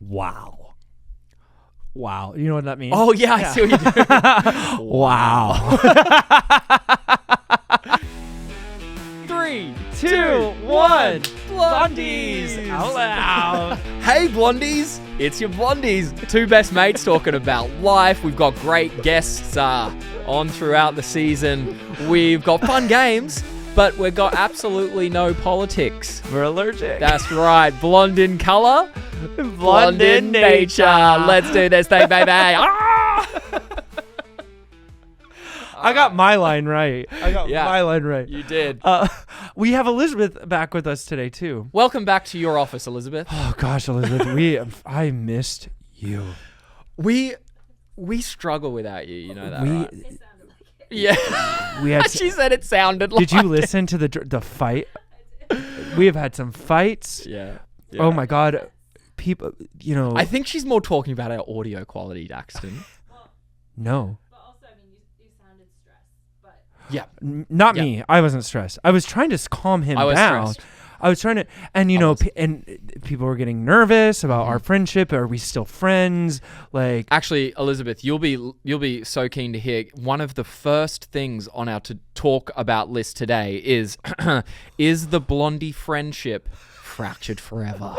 Wow. You know what that means? Oh, yeah, I see what you do. Wow. 3, 2, 1. Blondies out loud. Hey, Blondies. It's your Blondies. Two best mates talking about life. We've got great guests on throughout the season. We've got fun games, but we've got absolutely no politics. We're allergic. That's right. Blonde in color, blonde in nature. Let's do this thing, baby. I got my line right. You did. We have Elizabeth back with us today too. Welcome back to your office, Elizabeth. Oh gosh, Elizabeth, I missed you. We struggle without you. You know that, right? It sounded like it. Yeah. We had. She said it sounded like. Did you listen to the fight? We have had some fights. Yeah. Oh my God, people. You know. I think she's more talking about our audio quality, Daxton. No. But also, I mean, you sounded stressed. But Yeah. Not me. I wasn't stressed. I was trying to calm him I was down. stressed. I was trying to, and people were getting nervous about our friendship. Are we still friends? Like, Actually, Elizabeth, you'll be so keen to hear. One of the first things on our to talk about list today is is the Blondie friendship fractured forever?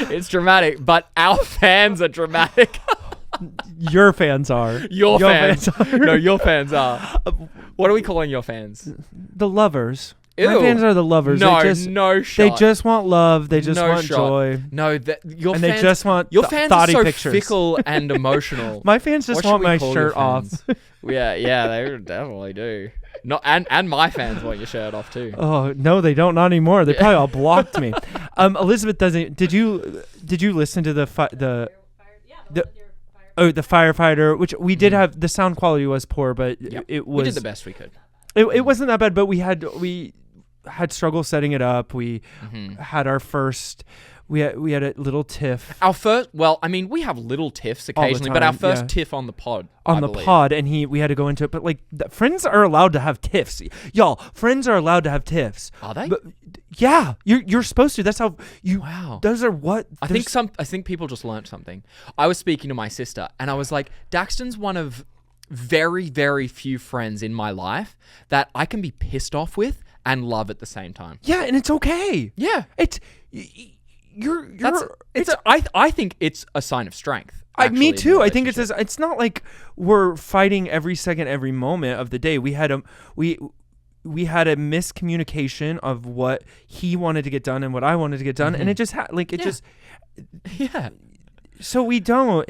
It's dramatic, but our fans are dramatic. your fans are. Your fans are. No, your fans are. What are we calling your fans? The lovers. Ew. My fans are the lovers. No, They shot. just want love. They just No want shot. joy. No, your And fans, they just want your fans thoughty are so pictures. fickle and emotional. My fans just What should want we my call shirt your off. fans? yeah, they definitely do. No, and my fans want your shirt off too. Oh no, they don't. Not anymore. They probably all blocked me. Elizabeth doesn't. Did you listen to the yeah, The- the firefighter? Which we did have. The sound quality was poor, but Yep. it was. We did the best we could. It wasn't that bad, but we had struggle setting it up. We had our first. We had a little tiff Our first, well, I mean, we have little tiffs occasionally, but our time, first yeah. tiff on the pod. on I the believe. pod, and we had to go into it. But like, friends are allowed to have tiffs, y'all. Friends are allowed to have tiffs. Are they? But, yeah, you're supposed to. That's how you. Wow. Those are what. I think people just learned something. I was speaking to my sister, and I was like, Daxton's one of very, very few friends in my life that I can be pissed off with and love at the same time. Yeah, and it's okay. Yeah. It's I think it's a sign of strength. me actually, in too. a I think relationship. it's not like we're fighting every second, every moment of the day. We had a miscommunication of what he wanted to get done and what I wanted to get done, and it just just. Yeah. So we don't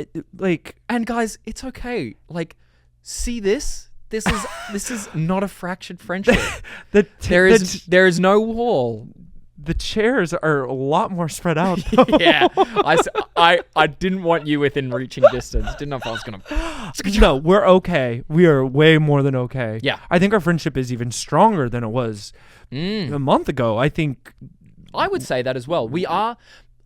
And guys, it's okay. Like, see this? This is not a fractured friendship. There is no wall. the chairs are a lot more spread out. Yeah. I didn't want you within reaching distance. Didn't know if I was gonna. No, we're okay. We are way more than okay. Yeah. I think our friendship is even stronger than it was a month ago. I think. I would say that as well. We are.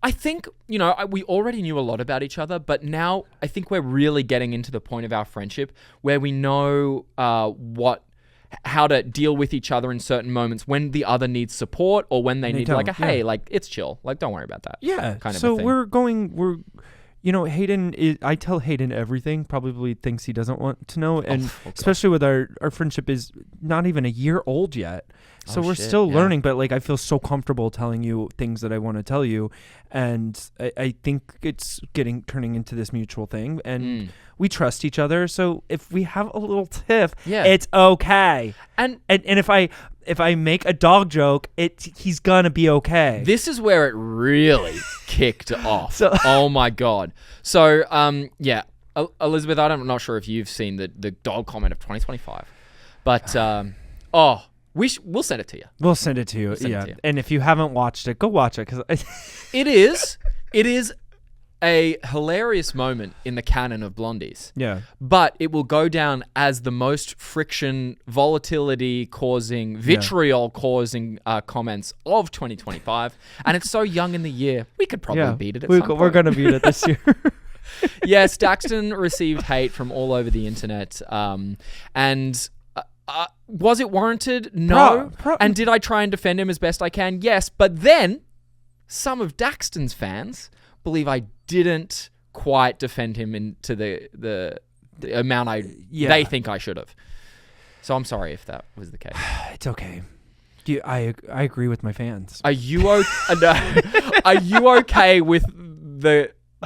I think, we already knew a lot about each other, but now I think we're really getting into the point of our friendship where we know how to deal with each other in certain moments when the other needs support or when they need like a, hey, like, it's chill. Like, don't worry about that. Yeah. Kind of so a thing. Hayden I tell Hayden everything, probably thinks he doesn't want to know. And okay. especially with our friendship is not even a year old yet. So we're still learning, but like, I feel so comfortable telling you things that I want to tell you. And I think it's turning into this mutual thing, and we trust each other. So if we have a little tiff, it's okay. And if I make a dog joke, he's gonna be okay. This is where it really kicked off. So, oh my God. So, Elizabeth, I'm not sure if you've seen the dog comment of 2025, but we'll send it to you. We'll send it to you. Yeah. And if you haven't watched it, go watch it, because it is a hilarious moment in the canon of Blondies. Yeah. But it will go down as the most friction, volatility causing, vitriol causing comments of 2025. And it's so young in the year, we could probably beat it at some point. We're going to beat it this year. Yes, Daxton received hate from all over the internet. Was it warranted? No. And did I try and defend him as best I can? Yes. But then some of Daxton's fans believe I didn't quite defend him into the amount they think I should have. So I'm sorry if that was the case. It's okay. I agree with my fans. Are you Are you okay with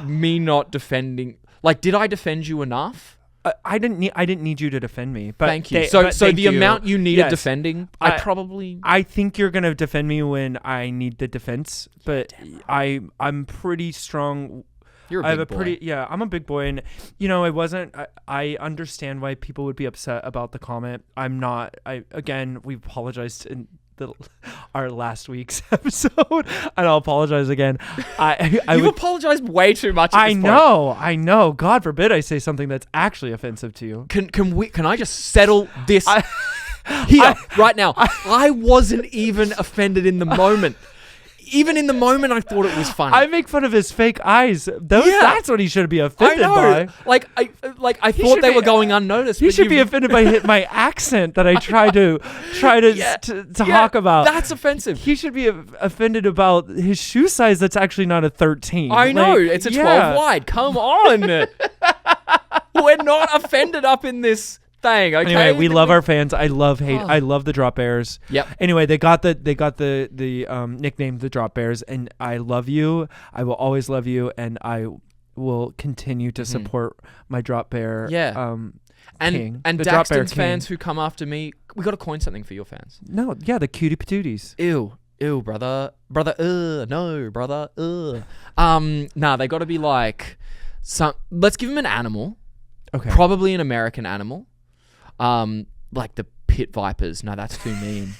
me not defending? Like, did I defend you enough? I didn't need you to defend me. But thank you. So the amount you needed defending, I think you're gonna defend me when I need the defense. But I'm pretty strong. You're a big boy. I'm a big boy, and I understand why people would be upset about the comment. I'm not. We apologized in our last week's episode, and I'll apologize again. You've apologized way too much. I know. God forbid I say something that's actually offensive to you. Can I just settle this here right now? I wasn't even offended in the moment. Even in the moment, I thought it was funny. I make fun of his fake eyes. That's what he should be offended by. I thought they were going unnoticed. He should be offended by my accent that I try to talk about. That's offensive. He should be offended about his shoe size. That's actually not a 13. I know it's a 12 wide. Come on, we're not offended up in this thing. Okay. Anyway, we love our fans. I love I love the Drop Bears. Yep. Anyway, they got the nickname the Drop Bears, and I love you. I will always love you, and I will continue to support my Drop Bear. Yeah. King. And Daxton's fans who come after me, we got to coin something for your fans. No, yeah, the cutie patooties. Ew, brother, no, brother, they got to be like let's give them an animal. Okay. Probably an American animal. Like the pit vipers. No, that's too mean.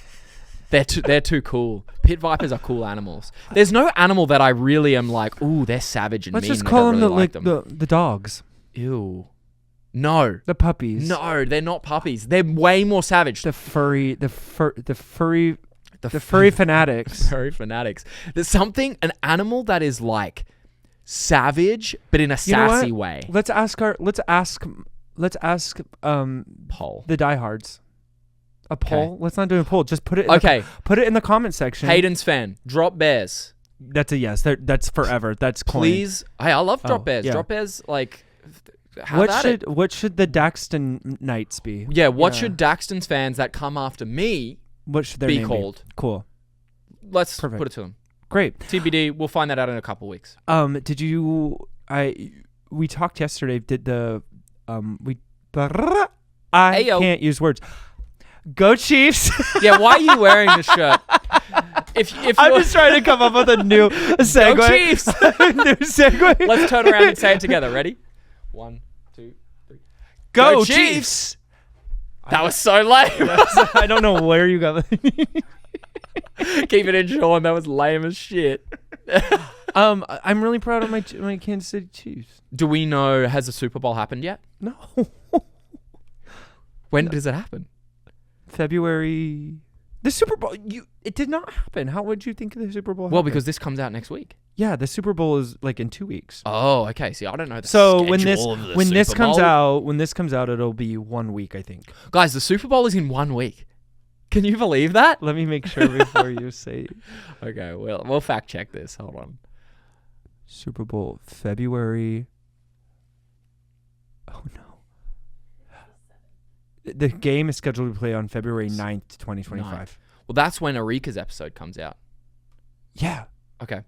They're too cool. Pit vipers are cool animals. There's no animal that I really am like, ooh, they're savage and mean. Let's just call them the dogs. Ew. No. The puppies. No, they're not puppies. They're way more savage. The furry fanatics. Furry fanatics. There's an animal that is like savage, but in a sassy way. Let's ask poll. The diehards. A poll? Okay. Let's not do a poll. Just put it in the comment section. Hayden's fan. Drop bears. That's a yes. That's forever. That's coin. Please. Hey, I love drop bears. Yeah. Drop bears, like, what should the Daxton Knights be? Yeah, what should Daxton's fans that come after me be called? Cool. Let's put it to them. Great. TBD. We'll find that out in a couple weeks. We talked yesterday. I can't use words. Go Chiefs! Yeah, why are you wearing this shirt? I'm just trying to come up with a new segue. Go Chiefs! New segue. Let's turn around and say it together. Ready? 1, 2, 3. Go Chiefs! That was so lame. I don't know where you got that. Keep it in, Sean. That was lame as shit. I'm really proud of my Kansas City Chiefs. Do we know, has the Super Bowl happened yet? No. When does it happen? February. The Super Bowl. It did not happen. How would you think the Super Bowl? Well, because this comes out next week. Yeah, the Super Bowl is like in 2 weeks. Oh, okay. See, I don't know the so schedule when this comes out, it'll be 1 week, I think. Guys, the Super Bowl is in 1 week. Can you believe that? Let me make sure before you say. Okay, we'll fact check this. Hold on. Super Bowl February. Oh no. The game is scheduled to play on February 9th, 2025. Well, that's when Arika's episode comes out. Yeah. Okay.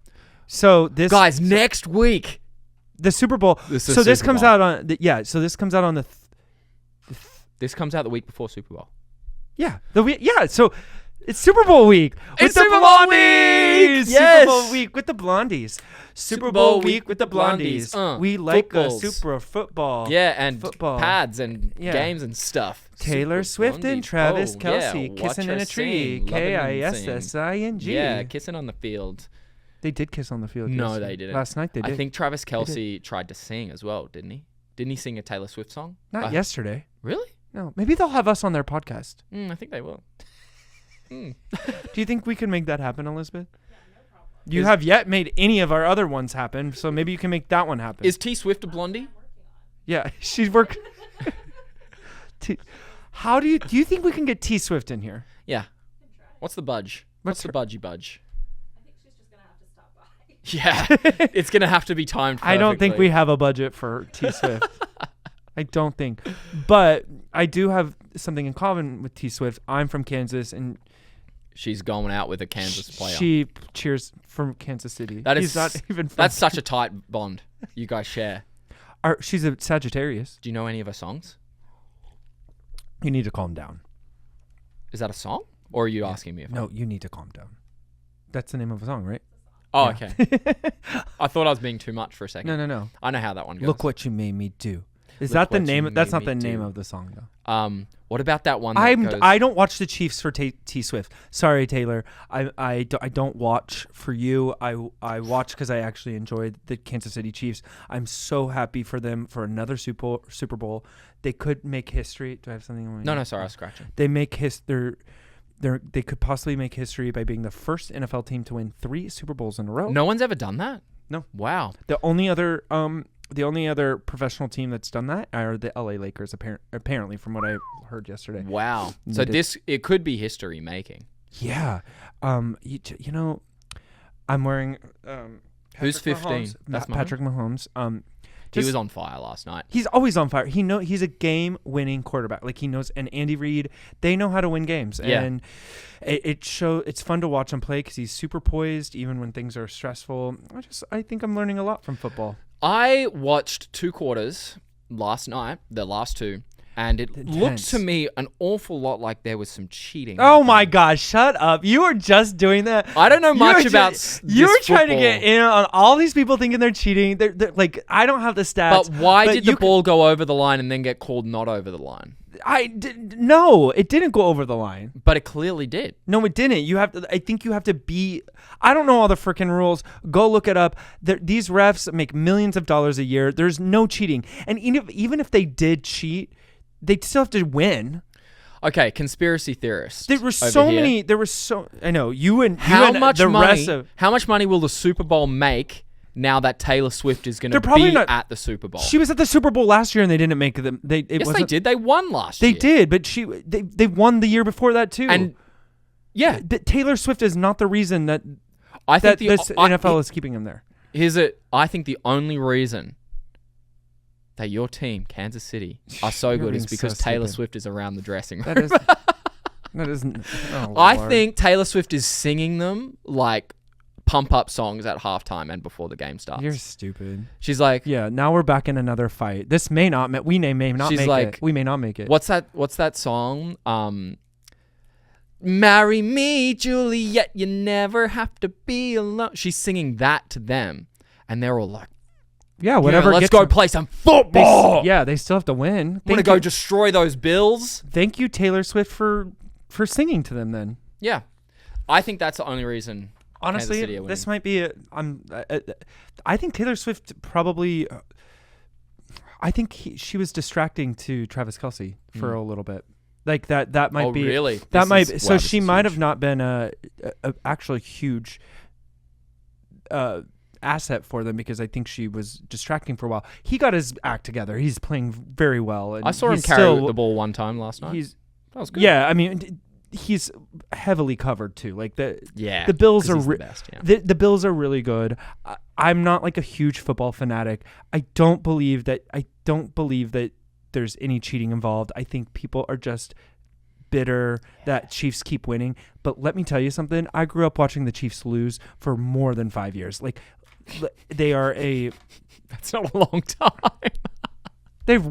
So next week, the Super Bowl. This comes out on this comes out on the. This comes out the week before Super Bowl. Yeah. So it's Super Bowl week. It's Super Bowl week. Yes. Super Bowl week with the Blondies. Super Bowl week with the Blondies. We like a Super Football. Yeah, and pads and games and stuff. Taylor Swift and Travis Kelce kissing in a tree. KISSING. Yeah, kissing on the field. They did kiss on the field. No, they didn't. Last night they did. I think Travis Kelce tried to sing as well, didn't he? Didn't he sing a Taylor Swift song? Not yesterday. Really? No. Maybe they'll have us on their podcast. I think they will. Do you think we can make that happen, Elizabeth? Yeah, no problem. You have yet made any of our other ones happen, so maybe you can make that one happen. Is T Swift a blondie? Yeah, she's worked. How do you think we can get T Swift in here? Yeah. What's the budge? What's the budgy budge? I think she's just gonna have to stop by. Yeah, it's gonna have to be timed perfectly. I don't think we have a budget for T Swift. I don't think, but I do have something in common with T Swift. I'm from Kansas, and she's going out with a Kansas player. She cheers from Kansas City. He's not even. From that's such a tight bond you guys share. She's a Sagittarius. Do you know any of her songs? You need to calm down. Is that a song, or are you asking me? No, you need to calm down. That's the name of a song, right? Oh, yeah. Okay. I thought I was being too much for a second. No. I know how that one goes. Look what you made me do. Is that the name? That's not the name of the song, though. What about that one? I don't watch the Chiefs for T Swift. Sorry, Taylor. I don't watch for you. I watch because I actually enjoyed the Kansas City Chiefs. I'm so happy for them for another Super Bowl. They could make history. Do I have something? No. Sorry, I was scratching. They make they could possibly make history by being the first NFL team to win 3 Super Bowls in a row. No one's ever done that? No. Wow. The only other professional team that's done that are the LA Lakers, apparently, from what I heard yesterday. Wow. So it could be history making. Yeah. You know, I'm wearing Who's 15? That's Patrick Mahomes. He was on fire last night. He's always on fire. He's a game-winning quarterback. Like, he knows, and Andy Reid, they know how to win games. Yeah. And it's fun to watch him play because he's super poised even when things are stressful. I think I'm learning a lot from football. I watched 2 quarters last night, the last 2, and it looked to me an awful lot like there was some cheating. Oh my gosh, shut up. You were just doing that. I don't know much about You were trying to get in on all these people thinking they're cheating. They're like, I don't have the stats. But why did the ball go over the line and then get called not over the line? No, it didn't go over the line. But it clearly did. No, it didn't. I think you have to be. I don't know all the freaking rules. Go look it up. These refs make millions of dollars a year. There's no cheating, and even if they did cheat, they'd still have to win. Okay, conspiracy theorists. There were so many. There were so. I know you and how you much and the money? Rest of, how much money will the Super Bowl make? Now that Taylor Swift is going to be at the Super Bowl. She was at the Super Bowl last year and they didn't make them. Yes, they did. They won last year. They did, but they won the year before that too. And yeah, but Taylor Swift is not the reason that this NFL is keeping him there. I think the only reason that your team, Kansas City, are so good is because Taylor Swift is around the dressing room. That isn't. Oh, I think Taylor Swift is singing them like pump up songs at halftime and before the game starts. You're stupid. She's like, yeah. Now we're back in another fight. This may not. We may not she's make like, it. We may not make it. What's that song? Marry me, Juliet. You never have to be alone. She's singing that to them, and they're all like, yeah, whatever. Let's go play some football. They still have to win. I'm gonna go destroy those Bills. Thank you, Taylor Swift, for singing to them. Then. Yeah, I think that's the only reason. Honestly, this might be. I think Taylor Swift probably. I think she was distracting to Travis Kelce for a little bit, like that. That might be. Really? So she might have not been a actually huge asset for them because I think she was distracting for a while. He got his act together. He's playing very well. And I saw him carry the ball one time last night. That was good. Yeah, I mean. He's heavily covered too. Like the Bills are the best. Yeah. The Bills are really good. I'm not like a huge football fanatic. I don't believe that there's any cheating involved. I think people are just bitter that Chiefs keep winning. But let me tell you something. I grew up watching the Chiefs lose for more than 5 years. Like they are that's not a long time. They've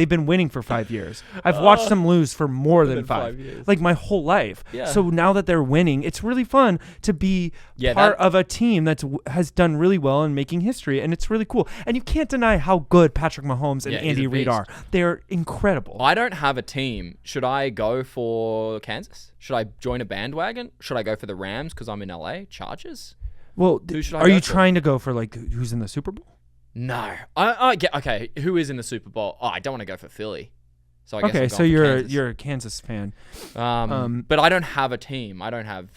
been winning for 5 years. I've watched them lose for more than 5 years. Like my whole life. Yeah. So now that they're winning, it's really fun to be part of a team that has done really well in making history, and it's really cool. And you can't deny how good Patrick Mahomes and Andy Reid are. They're incredible. I don't have a team. Should I go for Kansas? Should I join a bandwagon? Should I go for the Rams because I'm in LA? Chargers? Well, are you trying to go for like who's in the Super Bowl? No. I get okay. Who is in the Super Bowl? Oh, I don't want to go for Philly. So I guess okay. So you're a Kansas fan. But I don't have a team. I don't have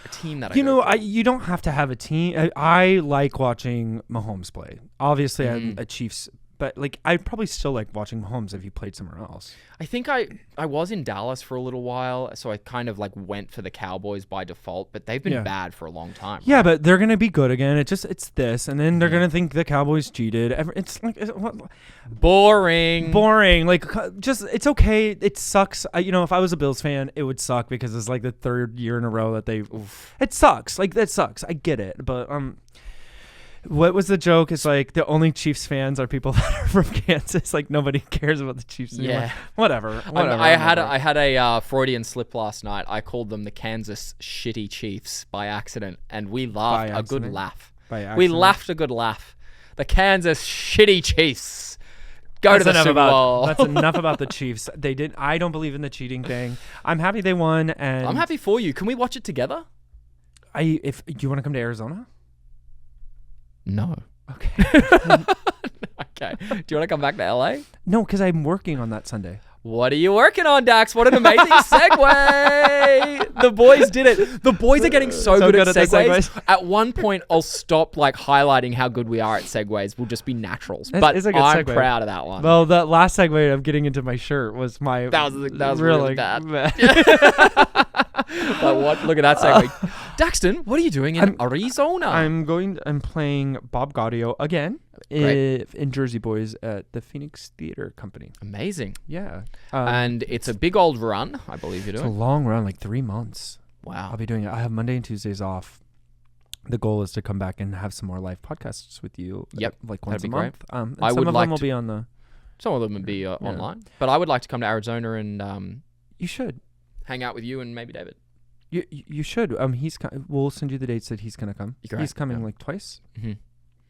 a team that you don't have to have a team. I like watching Mahomes play. Obviously, I'm a Chiefs but like I probably still like watching Mahomes if he played somewhere else. I think I was in Dallas for a little while, so I kind of like went for the Cowboys by default, but they've been bad for a long time. Yeah, right? but they're gonna be good again. It's this, and then they're gonna think the Cowboys cheated. It's like boring. Like just it's okay. It sucks. If I was a Bills fan, it would suck because it's like the third year in a row that they. It sucks. Like that sucks. I get it, but what was the joke? It's like the only Chiefs fans are people that are from Kansas. Like nobody cares about the Chiefs anymore. Yeah. Whatever. I had a Freudian slip last night. I called them the Kansas Shitty Chiefs by accident, and we laughed a good laugh. We laughed a good laugh. The Kansas Shitty Chiefs. Go to the Super Bowl. That's enough about the Chiefs. They did. I don't believe in the cheating thing. I'm happy they won, and I'm happy for you. Can we watch it together? If you want to come to Arizona. No. Okay. Okay. Do you want to come back to LA? No, because I'm working on that Sunday. What are you working on, Dax? What an amazing segue! The boys did it. The boys are getting so good at segues. At one point, I'll stop like highlighting how good we are at segues. We'll just be naturals. But I'm proud of that one. Well, that last segue of getting into my shirt was my. That was really bad. But what? Look at that segue. Daxton, what are you doing in Arizona? I'm playing Bob Gaudio again in Jersey Boys at the Phoenix Theater Company. Amazing. Yeah. And it's a big old run, I believe you're doing. It's a long run, like 3 months. Wow. I'll be doing it. I have Monday and Tuesdays off. The goal is to come back and have some more live podcasts with you. Yep. Like once a great. month. And some of them will be on the. Some of them will be online. But I would like to come to Arizona and. You should. Hang out with you and maybe David. You should. We'll send you the dates that he's gonna come. He's coming like twice,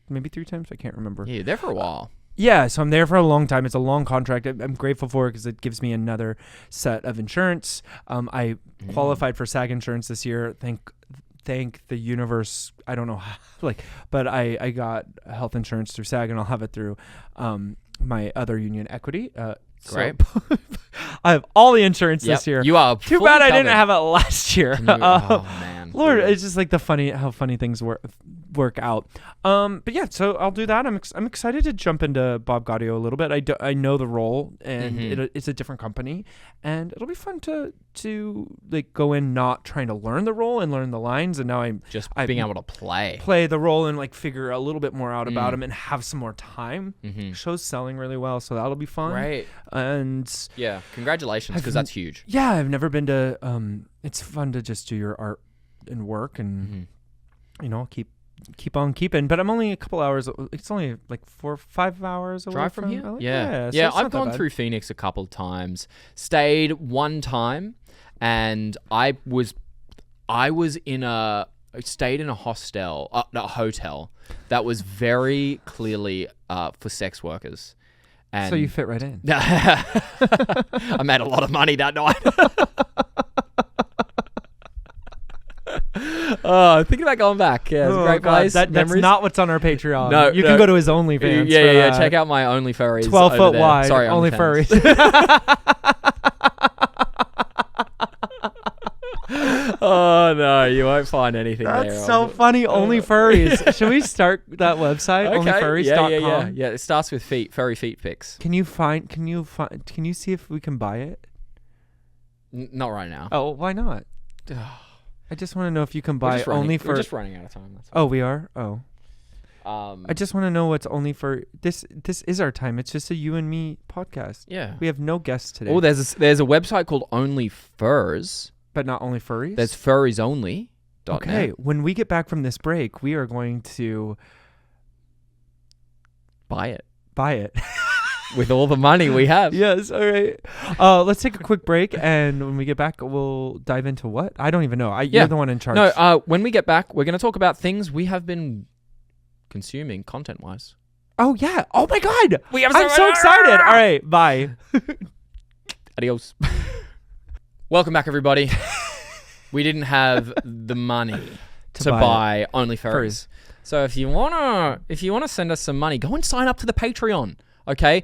maybe 3 times. I can't remember. Yeah, there for a while. Yeah, so I'm there for a long time. It's a long contract. I'm grateful for it because it gives me another set of insurance. I qualified for SAG insurance this year. Thank the universe. I don't know how, but I got health insurance through SAG, and I'll have it through my other union, Equity. Great. So I have all the insurance this year. You are too bad I didn't have it last year. Oh man, Lord, it's just like how funny things work out. But yeah, so I'll do that. I'm excited to jump into Bob Gaudio a little bit. I know the role, and it's a different company, and it'll be fun to like go in not trying to learn the role and learn the lines, and now I'm being able to play the role and like figure a little bit more out about him and have some more time. Show's selling really well, so that'll be fun. Right. And yeah, congratulations, because that's huge. Yeah, I've never been to. It's fun to just do your art and work, and keep on keeping. But I'm only a couple hours. It's only like 4 or 5 hours away drive from here. LA. Yeah. So I've gone through Phoenix a couple times. Stayed one time, and I stayed in a hostel, a hotel that was very clearly for sex workers. And so you fit right in. I made a lot of money that night. Thinking about going back. Yeah, it's a great place. That's not what's on our Patreon. No, you can go to his OnlyFans. Yeah. Check out my Only Furries. 12 foot wide. Sorry, Only Furries. Oh no, you won't find anything there. That's so funny. Only Furries. Should we start that website? Okay. Onlyfurries.com. Yeah. It starts with feet. Furry feet pics. Can you see if we can buy it? Not right now. Oh, why not? I just want to know if you can buy only for. We're just running out of time. That's all. Oh, we are. Oh. I just want to know what's only for this. This is our time. It's just a you and me podcast. Yeah. We have no guests today. Oh, there's a website called Only Furs, but not Only Furries. There's furries only. Okay. When we get back from this break, we are going to buy it. With all the money we have. Yes. All right. Let's take a quick break, and when we get back, we'll dive into what? I don't even know. You're the one in charge. No. When we get back, we're going to talk about things we have been consuming content-wise. Oh yeah. Oh my God. I'm so excited. All right. Bye. Adios. Welcome back, everybody. We didn't have the money to buy Only Furries. So if you wanna send us some money, go and sign up to the Patreon. Okay.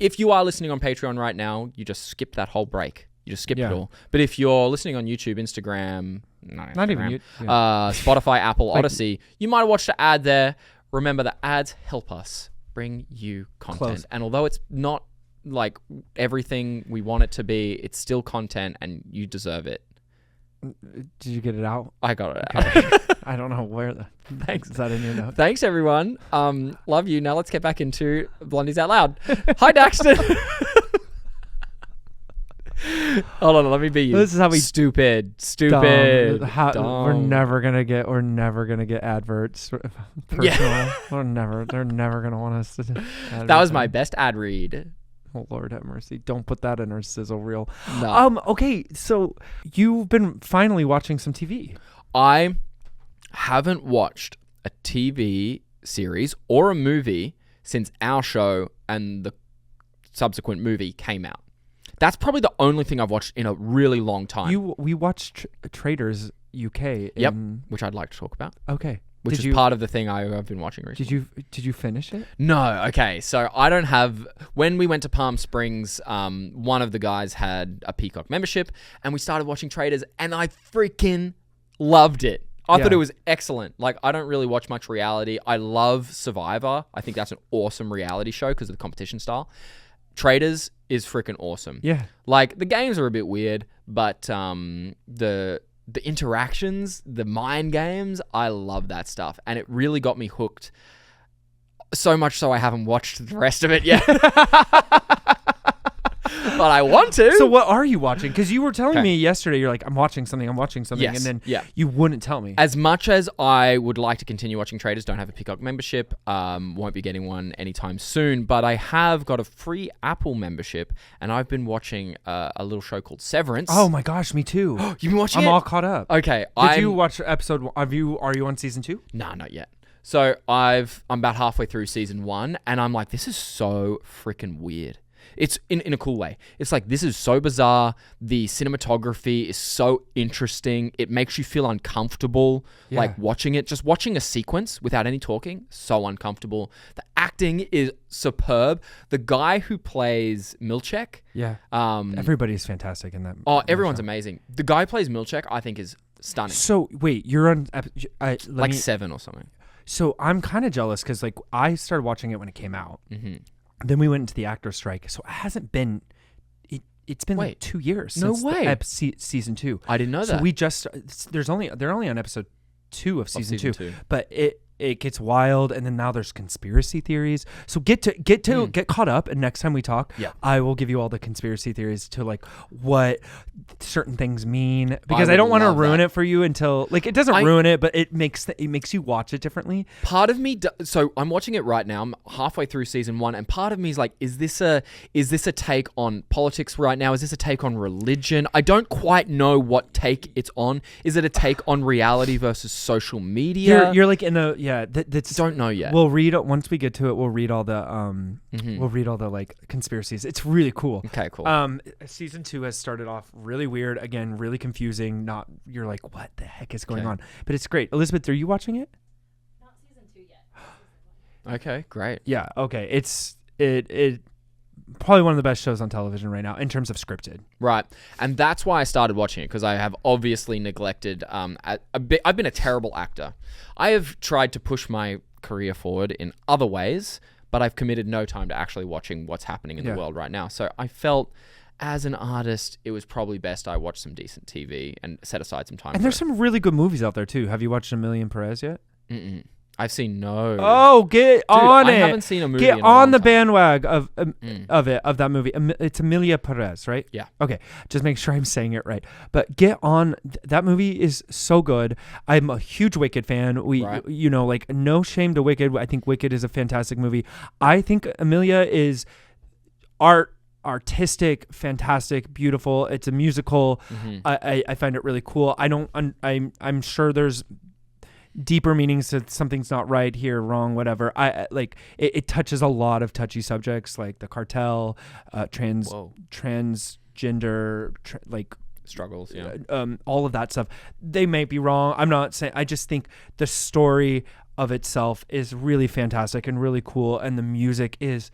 If you are listening on Patreon right now, you just skip that whole break. You just skip it all. But if you're listening on YouTube, Instagram, not even YouTube, Spotify, Apple, Odyssey, you might have watched an ad there. Remember, the ads help us bring you content. Close. And although it's not like everything we want it to be, it's still content and you deserve it. Did you get it out? I got it out. I don't know where the... Thanks. Is that in your note? Thanks, everyone. Love you. Now let's get back into Blondies Out Loud. Hi, Daxton. Hold on, let me be you. This is how we... Stupid. Dumb. Dumb. We're never gonna get adverts. Personal. Yeah. They're never gonna want us to. That was my best ad read. Oh Lord have mercy! Don't put that in our sizzle reel. No. Okay, so you've been finally watching some TV. I haven't watched a TV series or a movie since our show and the subsequent movie came out. That's probably the only thing I've watched in a really long time. We watched Traders UK. Yep, which I'd like to talk about. Okay. Which is part of the thing I've been watching recently. Did you finish it? No. Okay. So I don't have... When we went to Palm Springs, one of the guys had a Peacock membership and we started watching Traders and I freaking loved it. I thought it was excellent. Like, I don't really watch much reality. I love Survivor. I think that's an awesome reality show because of the competition style. Traders is freaking awesome. Yeah. Like, the games are a bit weird, but the interactions, the mind games, I love that stuff. And it really got me hooked. So much so I haven't watched the rest of it yet. But I want to. So what are you watching? Because you were telling me yesterday, you're like, I'm watching something, Yes, and then you wouldn't tell me. As much as I would like to continue watching Traders, don't have a Peacock membership, won't be getting one anytime soon, but I have got a free Apple membership, and I've been watching a little show called Severance. Oh my gosh, me too. You've been watching it? I'm all caught up. Okay. Did you watch episode one? Are you on season 2? No, not yet. So I'm about halfway through season 1, and I'm like, this is so freaking weird. It's in a cool way. It's like, this is so bizarre. The cinematography is so interesting. It makes you feel uncomfortable, like watching it. Just watching a sequence without any talking, so uncomfortable. The acting is superb. The guy who plays Milchek. Yeah. Everybody's fantastic in that. Oh, everyone's amazing. The guy who plays Milchek, I think, is stunning. So, wait, you're on... 7 or something. So, I'm kind of jealous because, like, I started watching it when it came out. Mm-hmm. Then we went into the actor strike, so it hasn't been. It's been like 2 years. No since way. Season 2. I didn't know that. So we just they're only on episode 2 of season 2, but it gets wild, and then now there's conspiracy theories. So get caught up, and next time we talk, I will give you all the conspiracy theories to like what certain things mean, because I don't want to ruin it for you until like it doesn't ruin it, but it makes you watch it differently. Part of me, so I'm watching it right now. I'm halfway through season 1, and part of me is like, is this a take on politics right now? Is this a take on religion? I don't quite know what take it's on. Is it a take on reality versus social media? You're like in a that's don't know yet. We'll read it once we get to it. We'll read all the we'll read all the like conspiracies. It's really cool. Okay, cool. Season 2 has started off really weird. Again, really confusing. You're like, what the heck is going on? But it's great. Elizabeth, are you watching it? Not season 2 yet. Okay, great. Yeah. Okay. It's probably one of the best shows on television right now in terms of scripted. Right. And that's why I started watching it, because I have obviously neglected I've been a terrible actor. I have tried to push my career forward in other ways, but I've committed no time to actually watching what's happening in the world right now. So I felt, as an artist, it was probably best I watch some decent TV and set aside some time. And there's some really good movies out there too. Have you watched Emilian Perez yet? Mm-mm. I've seen no. Oh, get on it! I haven't seen a movie. Get in a on long the time. bandwagon of that movie. It's Emilia Perez, right? Yeah. Okay, just make sure I'm saying it right. But get on. That movie is so good. I'm a huge Wicked fan. Like no shame to Wicked. I think Wicked is a fantastic movie. I think Emilia is artistic, fantastic, beautiful. It's a musical. Mm-hmm. I find it really cool. I'm sure there's deeper meanings to something's not right here, wrong, whatever. I like it touches a lot of touchy subjects like the cartel, transgender, like struggles, all of that stuff. They may be wrong. I'm not saying. I just think the story of itself is really fantastic and really cool, and the music is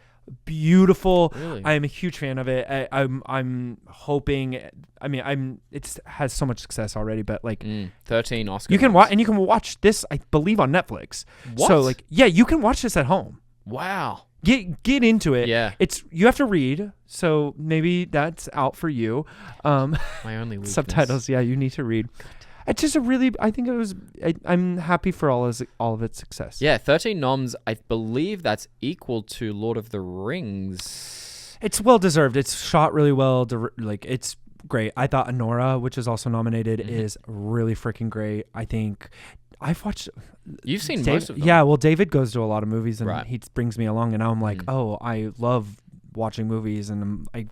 beautiful. Really? I am a huge fan of it. I'm hoping. I mean, it has so much success already, but like 13 Oscars. You can watch, and watch this, I believe, on Netflix. What? So like, yeah, you can watch this at home. Wow. Get into it. Yeah. You have to read, so maybe that's out for you. My only weakness. Subtitles, yeah, you need to read. It's just I'm happy for all of its success. Yeah, 13 noms. I believe that's equal to Lord of the Rings. It's well deserved. It's shot really well. It's great. I thought Anora, which is also nominated, is really freaking great. I think I've watched. You've seen most of them. Yeah, well, David goes to a lot of movies, and he brings me along, and now I'm like, oh, I love watching movies, and I'm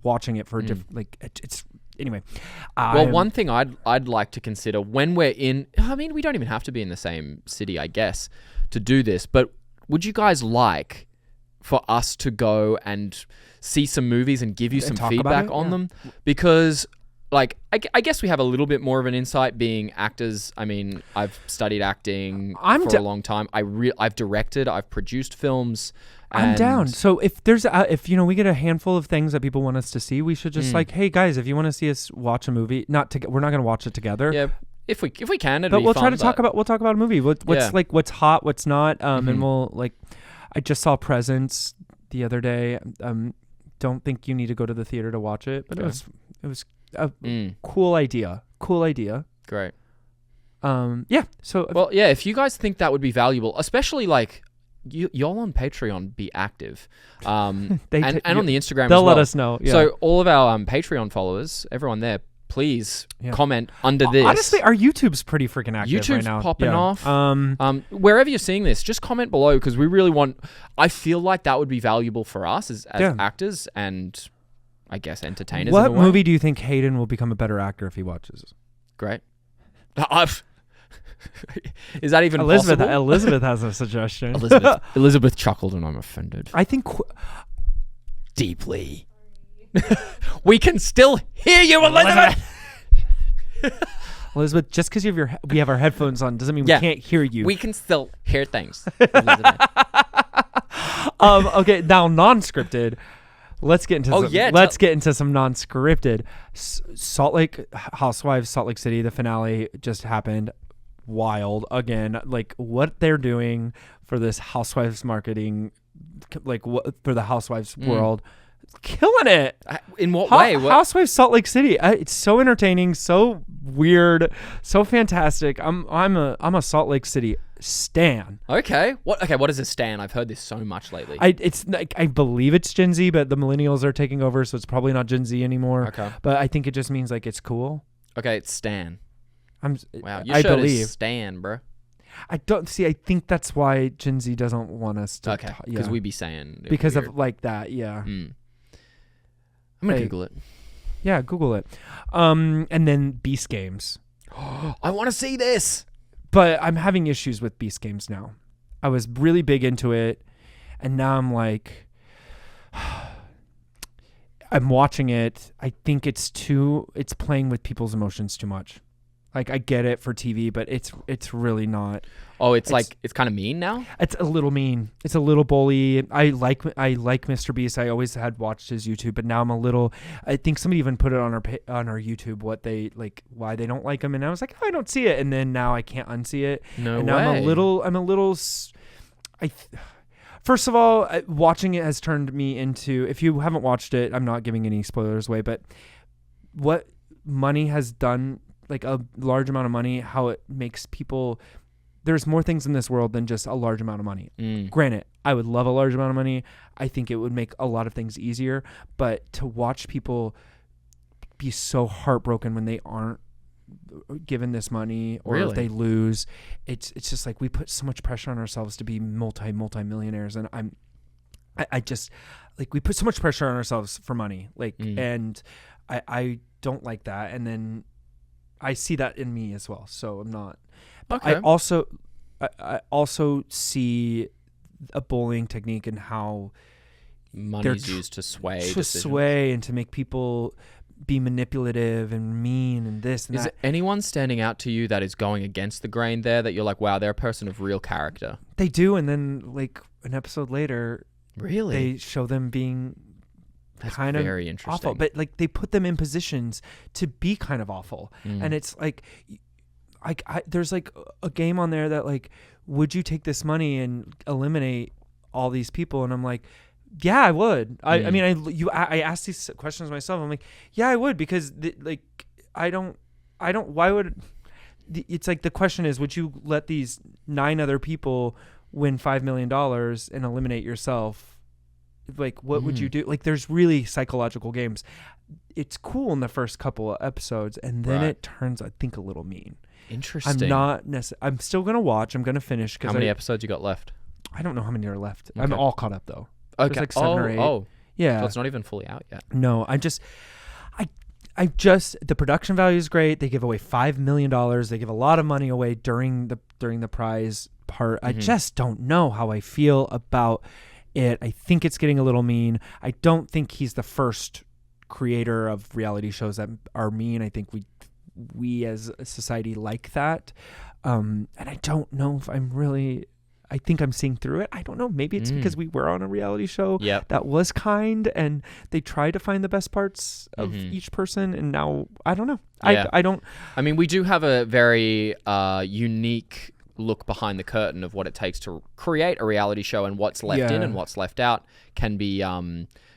watching it for different. It's anyway. Well, one thing I'd like to consider when we're in. I mean, we don't even have to be in the same city, I guess, to do this. But would you guys like for us to go and see some movies and give you some feedback on them? Because like, I guess we have a little bit more of an insight being actors. I mean, I've studied acting for a long time. I've directed, I've produced films. I'm down. So if there's we get a handful of things that people want us to see, we should just hey guys, if you want to see us watch a movie, we're not going to watch it together. Yeah. If we can, but we'll try to talk about a movie. What's hot, what's not, and we'll I just saw Presents the other day. Don't think you need to go to the theater to watch it, but it was a cool idea. Great. Yeah. So if you guys think that would be valuable, especially like y'all on Patreon, be active, and on the Instagram. They'll as well. let us know. Yeah. So all of our Patreon followers, everyone there, please comment under this. Honestly, our YouTube's pretty freaking active right now. YouTube's popping off. Wherever you're seeing this, just comment below because we really want. I feel like that would be valuable for us as actors and I guess entertainers. What movie do you think Hayden will become a better actor if he watches? Great. Is that even possible? Elizabeth has a suggestion. Elizabeth chuckled and I'm offended. I think deeply. We can still hear you, Elizabeth. Elizabeth, just because we have our headphones on doesn't mean we can't hear you. We can still hear things. Elizabeth. Okay, now non-scripted. Let's get into some non-scripted. Salt Lake Housewives, Salt Lake City. The finale just happened. Wild again. Like what they're doing for this Housewives marketing, for the Housewives world, killing it. In what way? Housewives Salt Lake City. It's so entertaining, so weird, so fantastic. I'm a Salt Lake City stan. Okay. What is a stan? I've heard this so much lately. I believe it's Gen Z, but the millennials are taking over, so it's probably not Gen Z anymore. Okay. But I think it just means like it's cool. Okay, it's stan. Wow, I believe is stan, bro. I don't see. I think that's why Gen Z doesn't want us to. Okay, because we be saying because weird. Of like that. Yeah. I'm gonna Google it. Yeah, Google it. And then Beast Games. I want to see this. But I'm having issues with Beast Games now. I was really big into it, and now I'm like, I'm watching it. I think it's playing with people's emotions too much. Like I get it for TV, but it's really not. Oh, it's kind of mean now. It's a little mean. It's a little bully. I like Mr. Beast. I always had watched his YouTube, but now I'm a little. I think somebody even put it on our YouTube what they like, why they don't like him, and I was like, oh, I don't see it, and then now I can't unsee it. No and way. Now I'm a little. First of all, watching it has turned me into. If you haven't watched it, I'm not giving any spoilers away, but what money has done. Like a large amount of money, how it makes people. There's more things in this world than just a large amount of money. Granted, I would love a large amount of money. I think it would make a lot of things easier. But to watch people be so heartbroken when they aren't given this money or if they lose, it's just like we put so much pressure on ourselves to be multi-millionaires, and I just like we put so much pressure on ourselves for money, and I don't like that, and then. I see that in me as well, so I'm not. Okay. I also see a bullying technique and how money's used to sway and to make people be manipulative and mean and this and that. Is anyone standing out to you that is going against the grain there that you're like, wow, they're a person of real character? They do, and then like an episode later, they show them being. That's kind of very interesting. Awful, but like they put them in positions to be kind of awful, and it's like, there's like a game on there that like, would you take this money and eliminate all these people, and I'm like, yeah, I would. I mean, I asked these questions myself. I'm like, yeah, I would, because I don't. Why would? It's like the question is, would you let these 9 other people win $5 million and eliminate yourself? Like, what would you do? Like, there's really psychological games. It's cool in the first couple of episodes, and then it turns, I think, a little mean. Interesting. I'm still gonna watch. I'm gonna finish. How many episodes you got left? I don't know how many are left. Okay. I'm all caught up though. Okay. There's like 7 or 8. Oh, yeah. So it's not even fully out yet. No, the production value is great. They give away $5 million. They give a lot of money away during the prize part. I just don't know how I feel about it. I think it's getting a little mean. I don't think he's the first creator of reality shows that are mean. I think we as a society like that. And I don't know if I think I'm seeing through it. I don't know. Maybe it's because we were on a reality show that was kind, and they tried to find the best parts of each person. And now I don't know. Yeah. I don't. I mean, we do have a very unique look behind the curtain of what it takes to create a reality show, and what's left in and what's left out can be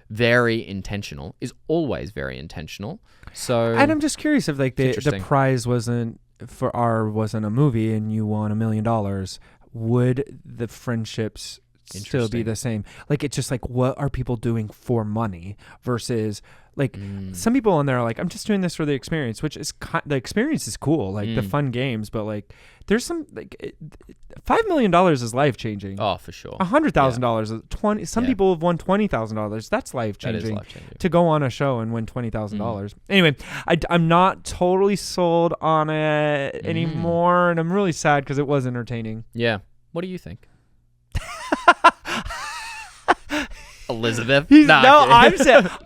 very intentional. Is always very intentional. So, and I'm just curious if like the prize wasn't a movie and you won $1 million. Would the friendships still be the same? Like, it's just like, what are people doing for money versus like some people on there are like, I'm just doing this for the experience, which is the experience is cool, like the fun games, but like there's some like $5 million is life changing. Oh, for sure. $100,000, Some people have won $20,000. That's life changing. To go on a show and win $20,000. Anyway, I'm not totally sold on it anymore, and I'm really sad because it was entertaining. Yeah. What do you think? Elizabeth?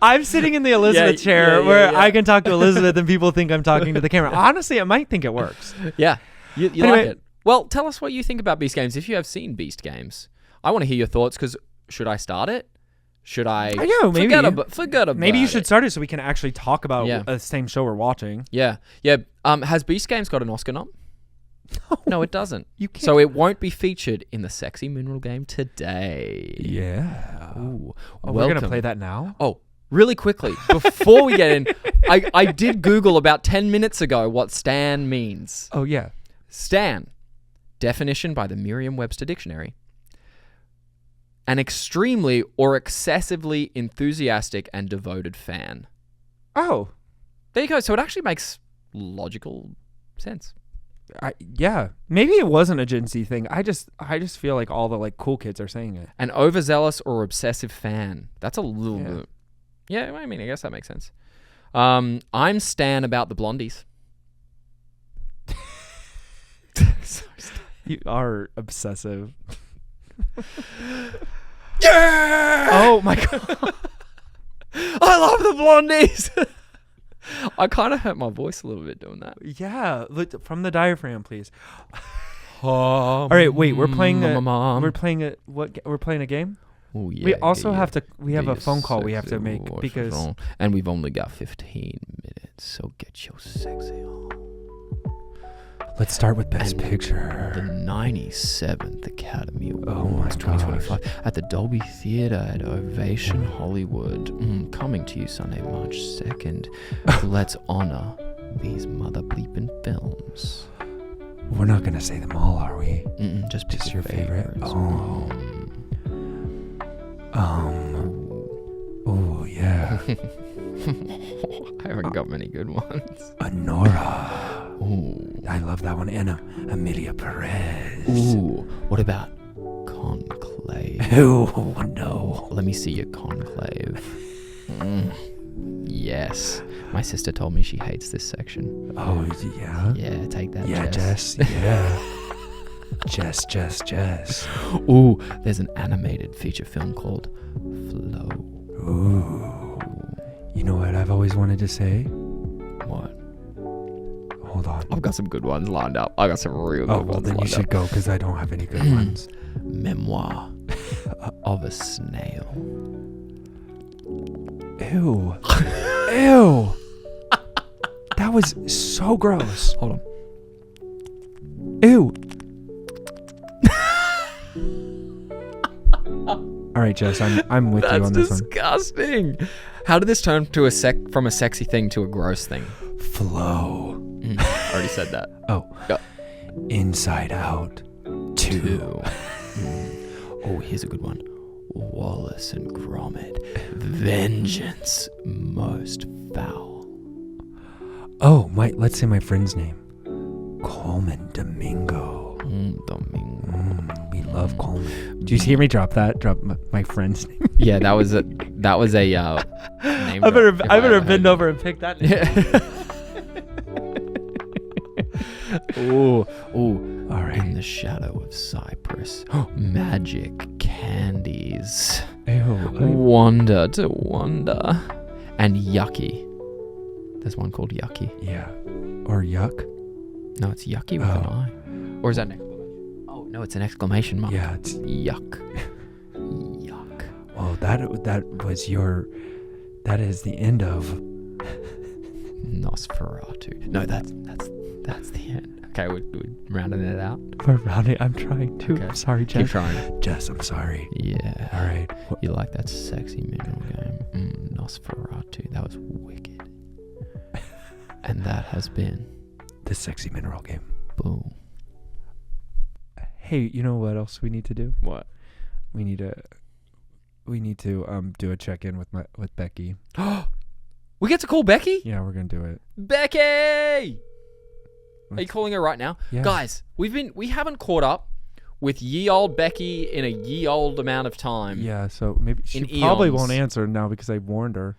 I'm sitting in the Elizabeth chair where I can talk to Elizabeth and people think I'm talking to the camera. Honestly, I might think it works. Yeah. You anyway, like it. Well, tell us what you think about Beast Games if you have seen Beast Games. I want to hear your thoughts, because should I start it? Should I forget about maybe you should start it so we can actually talk about the same show we're watching. Yeah. Has Beast Games got an Oscar nom? No, it doesn't. You can't. So it won't be featured in the Sexy Mineral game today. Yeah. Ooh. We're going to play that now? Oh, really quickly, before we get in, I did Google about 10 minutes ago what stan means. Oh, yeah. Stan, definition by the Merriam-Webster Dictionary. An extremely or excessively enthusiastic and devoted fan. Oh. There you go. So it actually makes logical sense. Yeah, maybe it wasn't a Gen Z thing. I just feel like all the like cool kids are saying it. An overzealous or obsessive fan. That's a little bit. Yeah, I mean, I guess that makes sense. I'm stan about the Blondies. You are obsessive. Yeah! Oh my god. I love the Blondies. I kind of hurt my voice a little bit doing that. Yeah, from the diaphragm, please. All right, wait. We're playing a game. Oh yeah. We also have to. We have a phone call we have to make because, and we've only got 15 minutes. So get your sexy on. Let's start with Best Picture. The 97th Academy Awards 2025 at the Dolby Theatre at Ovation Hollywood. Coming to you Sunday, March 2nd. Let's honor these mother bleeping films. We're not going to say them all, are we? Just pick your favorite. Oh, yeah. I haven't got many good ones. Honora. Ooh. I love that one. Anna Amelia Perez. Ooh. What about Conclave? Oh, no. Let me see your Conclave. Yes. My sister told me she hates this section. Oh, yeah? Yeah, take that, yeah, Jess. Yeah. Jess. Ooh, there's an animated feature film called Flow. Ooh. You know what I've always wanted to say? What? Hold on. I've got some good ones lined up. I got some real good ones. Oh, well, then you should go because I don't have any good ones. Memoir of a Snail. Ew. Ew. That was so gross. Hold on. Ew. All right, Jess, I'm with you on this one. That's disgusting. How did this turn to from a sexy thing to a gross thing? Flow. Already said that. Oh. Go. Inside Out 2. Oh, here's a good one. Wallace and Gromit. Vengeance most foul. Oh, let's say my friend's name. Coleman Domingo. Domingo. We love Coleman. Did you hear me drop that? Drop my friend's name. Yeah, that was a name. I better bend over and pick that name. Ooh. All right. In the shadow of Cypress. Magic candies. Wonder to wonder. And yucky. There's one called yucky. Yeah. Or yuck. No, it's yucky with an I. Or is that an exclamation? Oh, no, it's an exclamation mark. Yeah, it's yuck. Yuck. Well, that is the end of Nosferatu. No, that's the end. Okay, we're rounding it out. We're rounding. I'm trying to. Okay. I'm sorry, Jess. Keep trying. Jess, I'm sorry. Yeah. All right. You like that sexy mineral game? Nosferatu. That was wicked. And that has been The Sexy Mineral Game. Boom. Hey, you know what else we need to do? What? We need to do a check-in with Becky. We get to call Becky? Yeah, we're gonna do it. Becky! Are you calling her right now? Yeah. Guys, we haven't caught up with ye old Becky in a ye old amount of time. Yeah, so maybe she In probably eons. won't answer now because I warned her.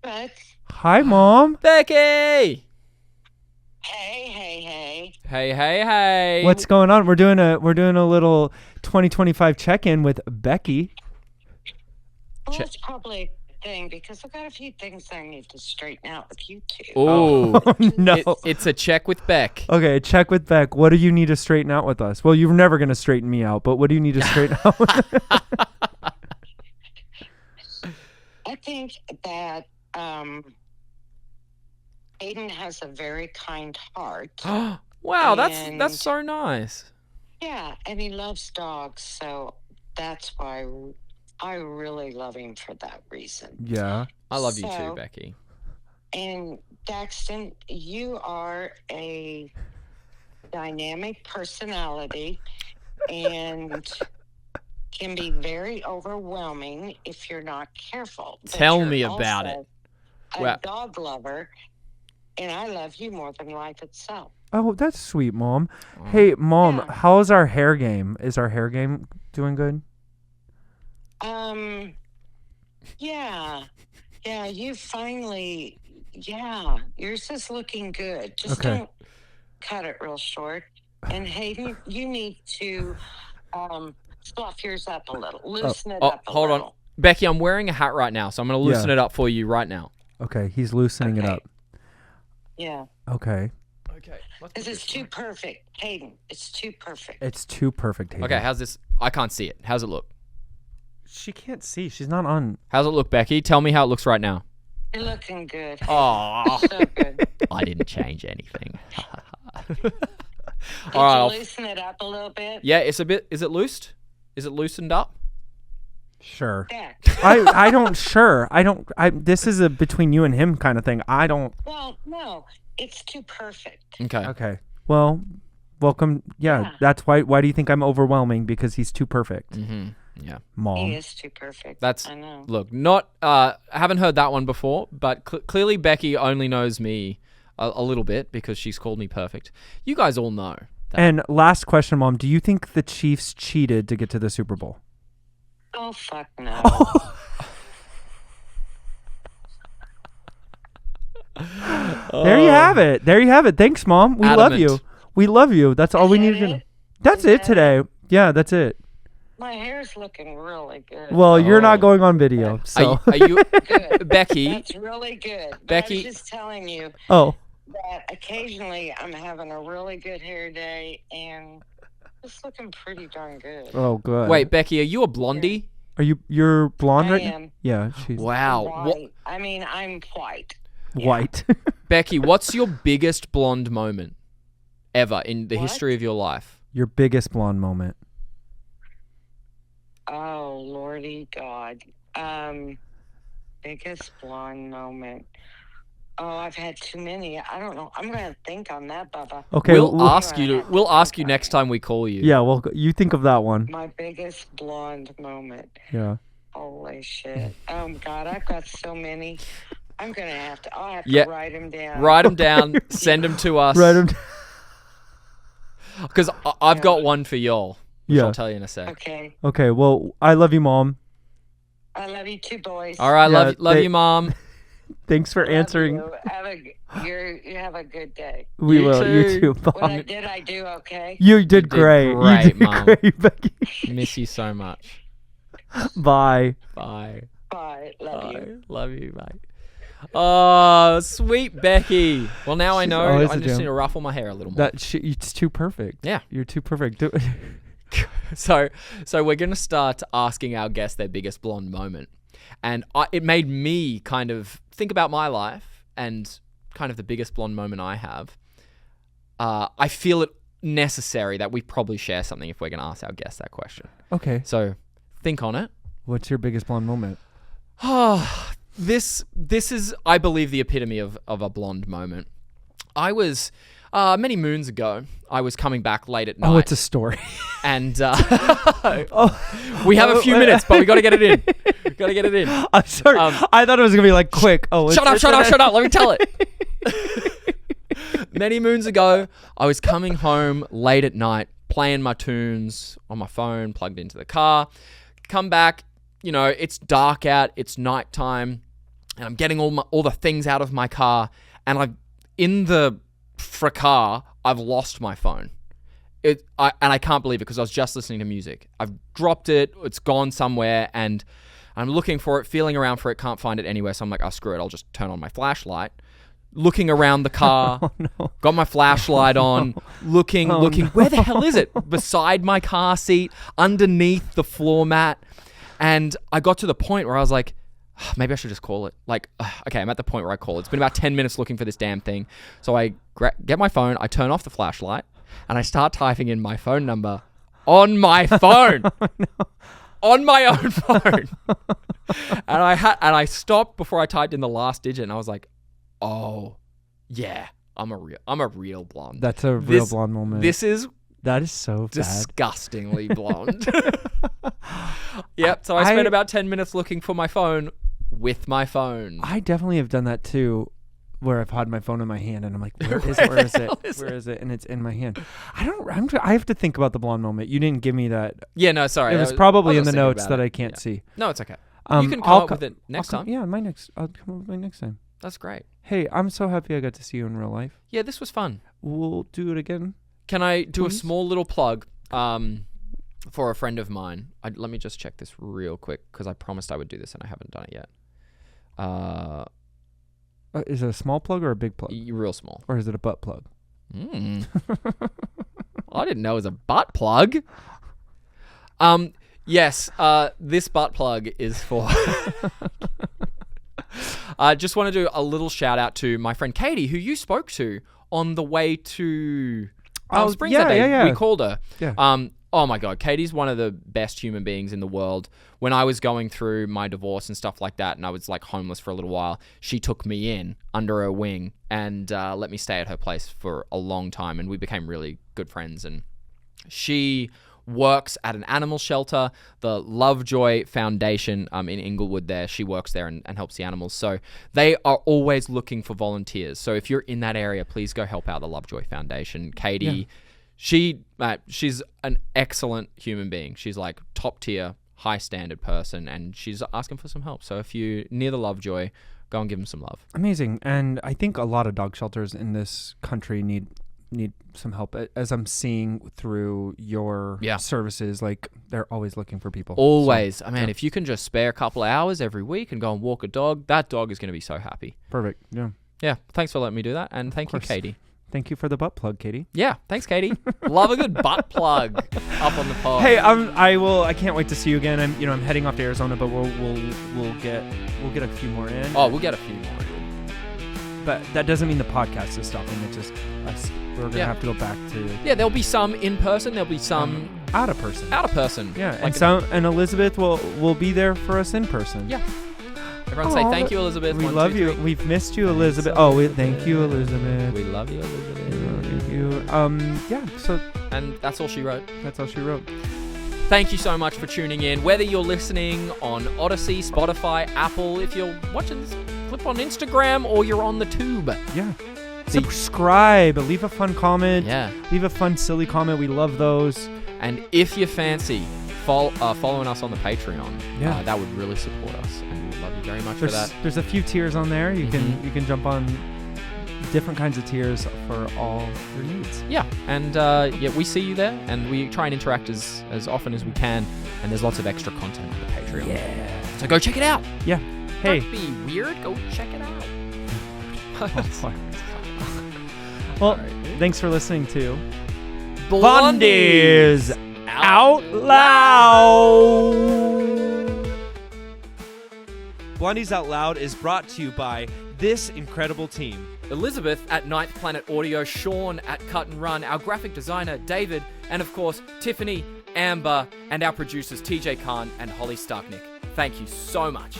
But Hi, Mom. Becky! hey. Hey. What's going on? We're doing a little 2025 check-in with Becky. Well, that's probably a thing because I've got a few things I need to straighten out with you two. Oh, no. It's a check with Beck. Okay, check with Beck. What do you need to straighten out with us? Well, you're never going to straighten me out, but what do you need to straighten out? I think that Hayden has a very kind heart. Wow, And- that's so nice. Yeah, and he loves dogs, so that's why I really love him for that reason. Yeah. I love you too, So- Becky. And Daxton, you are a dynamic personality and can be very overwhelming if you're not careful. But Tell you're me about also a Well- dog lover, and I love you more than life itself. Oh, that's sweet, Mom. Hey, Mom, Yeah. how's our hair game? Is our hair game doing good? Yeah, you finally, yours is looking good. Just Okay. don't cut it real short. And Hayden, you need to fluff yours up a little, loosen it up a hold on. little. Becky, I'm wearing a hat right now, so I'm going to loosen Yeah. it up for you right now. Okay, he's loosening it Okay. up. Yeah, Okay. Okay. because it's too perfect, Hayden. It's too perfect. It's too perfect, Hayden. Okay, how's this? I can't see it. How's it look? She can't see. She's not on. How's it look, Becky? Tell me how it looks right now. You're looking good. Oh, So good. I didn't change anything. Did All right, you I'll- loosen it up a little bit? Yeah, it's a bit. Is it loosed? Is it loosened up? Sure. Yeah. I don't. Sure. I don't. This is a between you and him kind of thing. I don't. Well, no, it's too perfect. Okay. Okay. Well, welcome. Yeah. Yeah. That's why. Why do you think I'm overwhelming? Because he's too perfect, Mm-hmm. Yeah. Mom. He is too perfect. That's I know. look. Not. I haven't heard that one before, but clearly Becky only knows me a little bit because she's called me perfect. You guys all know that. And last question, Mom. Do you think the Chiefs cheated to get to the Super Bowl? Oh, fuck no. There you have it. There you have it. Thanks, Mom. We love you. Adamant. We love you. That's all we Is that needed to know. it? That's Is it that today. Yeah, that's it. My hair's looking really good. Well, you're Oh. not going on video, so. Are you Good. Becky? That's really good. But Becky- I was just telling you Oh, that occasionally I'm having a really good hair day and it's looking pretty darn good. oh, good. Wait, Becky, are you a blondie? You're blonde I right now? am Yeah, she's Wow. white. I mean, I'm white. white. Becky, what's your biggest blonde moment ever in the What? history of your life? Your biggest blonde moment. Oh, Lordy God. Biggest blonde moment. Oh, I've had too many. I don't know. I'm gonna think on that, Bubba. Okay, We'll ask you next time we call you. Yeah, well, you think of that one. My biggest blonde moment. Yeah. Holy shit. Oh God, I've got so many. I'm gonna have to. I'll have to write them down. Write them down. Send them to us. Write them. Because I've got one for y'all. Which I'll tell you in a sec. Okay. Okay. Well, I love you, Mom. I love you too, boys. All right. Love you, Mom. Thanks for answering. You have a good day. We will. You too, What Mom. did I do okay? You did great. Great, you did Mom. great, Becky. Miss you so much. Bye. Bye. Bye. Love you. Love you, mate. Oh, sweet Becky. Well, now I know. always I a just gem. need to ruffle my hair a little more. It's too perfect. Yeah. You're too perfect. So we're going to start asking our guests their biggest blonde moment. And it made me kind of think about my life and kind of the biggest blonde moment I have. I feel it necessary that we probably share something if we're going to ask our guests that question. Okay. So think on it. What's your biggest blonde moment? This is, I believe, the epitome of a blonde moment. I was, many moons ago, I was coming back late at night. Oh, it's a story. And we have a few minutes, but we got to get it in. I'm sorry. I thought it was going to be like quick. Oh, Shut up. Let me tell it. Many moons ago, I was coming home late at night, playing my tunes on my phone, plugged into the car. Come back, it's dark out, it's nighttime, and I'm getting all the things out of my car, and in the fracas, I've lost my phone. And I can't believe it because I was just listening to music. I've dropped it, it's gone somewhere, and I'm looking for it, feeling around for it, can't find it anywhere, so I'm like, oh, screw it, I'll just turn on my flashlight. Looking around the car, got my flashlight on, looking, where the hell is it? Beside my car seat, underneath the floor mat. And I got to the point where I was like, maybe I should just call it. Okay, I'm at the point where I call it. It's been about 10 minutes looking for this damn thing. So I get my phone, I turn off the flashlight, and I start typing in my phone number on my phone. On my own phone. And I stopped before I typed in the last digit, and I was like, oh, yeah, I'm a real blonde. That's a real blonde moment. That is so disgustingly blonde. Yep. So I spent about 10 minutes looking for my phone with my phone. I definitely have done that too, where I've had my phone in my hand and I'm like, where is it? And it's in my hand. I have to think about the blonde moment. You didn't give me that. Yeah, no, sorry. It was probably in the notes that I can't see. No, it's okay. You can come up with it next time. Yeah, I'll come up with my next time. That's great. Hey, I'm so happy I got to see you in real life. Yeah, this was fun. We'll do it again. Can I do a small little plug for a friend of mine? Let me just check this real quick because I promised I would do this and I haven't done it yet. Is it a small plug or a big plug? Real small. Or is it a butt plug? I didn't know it was a butt plug. Yes, this butt plug is for... I just want to do a little shout out to my friend Katie, who you spoke to on the way to Springs that day. Yeah. We called her. Yeah. Oh my God, Katie's one of the best human beings in the world. When I was going through my divorce and stuff like that, and I was like homeless for a little while, she took me in under her wing and let me stay at her place for a long time, and we became really good friends. And she works at an animal shelter, the Lovejoy Foundation in Inglewood there. She works there and helps the animals. So they are always looking for volunteers. So if you're in that area, please go help out the Lovejoy Foundation. Katie, she's an excellent human being. She's like top tier, high standard person, and she's asking for some help. So if you're near the Lovejoy, go and give them some love. Amazing. And I think a lot of dog shelters in this country need some help. As I'm seeing through your services, like they're always looking for people. Always. So, if you can just spare a couple of hours every week and go and walk a dog, that dog is going to be so happy. Perfect. Yeah. Yeah. Thanks for letting me do that. And thank you, Katie. Thank you for the butt plug, Katie. Yeah. Thanks, Katie. Love a good butt plug up on the pod. Hey, I can't wait to see you again. I'm heading off to Arizona, but we'll get a few more in. Oh, we'll get a few more in. But that doesn't mean the podcast is stopping. It's just us. We're going to have to go back to... Yeah, there'll be some in person. There'll be some out of person. Out of person. Yeah, Like and Elizabeth will be there for us in person. Yeah. Everyone say thank you, Elizabeth. We 1, love 2, you. 3. We've missed you, Elizabeth. Thank you, Elizabeth. We love you, Elizabeth. We love you. Yeah. So And that's all she wrote. that's all she wrote. Thank you so much for tuning in. Whether you're listening on Odyssey, Spotify, Apple, if you're watching this clip on Instagram, or you're on the tube. Yeah. Subscribe. Leave a fun comment. Yeah. Leave a fun, silly comment. We love those. And if you fancy following us on the Patreon, Yeah. that would really support us. And we love you very much for that. There's a few tiers on there. You can jump on different kinds of tiers for all your needs. Yeah, and we see you there, and we try and interact as often as we can, and there's lots of extra content on the Patreon. Yeah. So go check it out. Yeah. Hey. Don't be weird. Go check it out. Well, thanks for listening to Blondies Out Loud. Blondies Out Loud is brought to you by this incredible team. Elizabeth at Ninth Planet Audio, Sean at Cut+Run, our graphic designer David, and of course Tiffany, Amburr, and our producers TJ Kahn and Holly Stachnik. Thank you so much.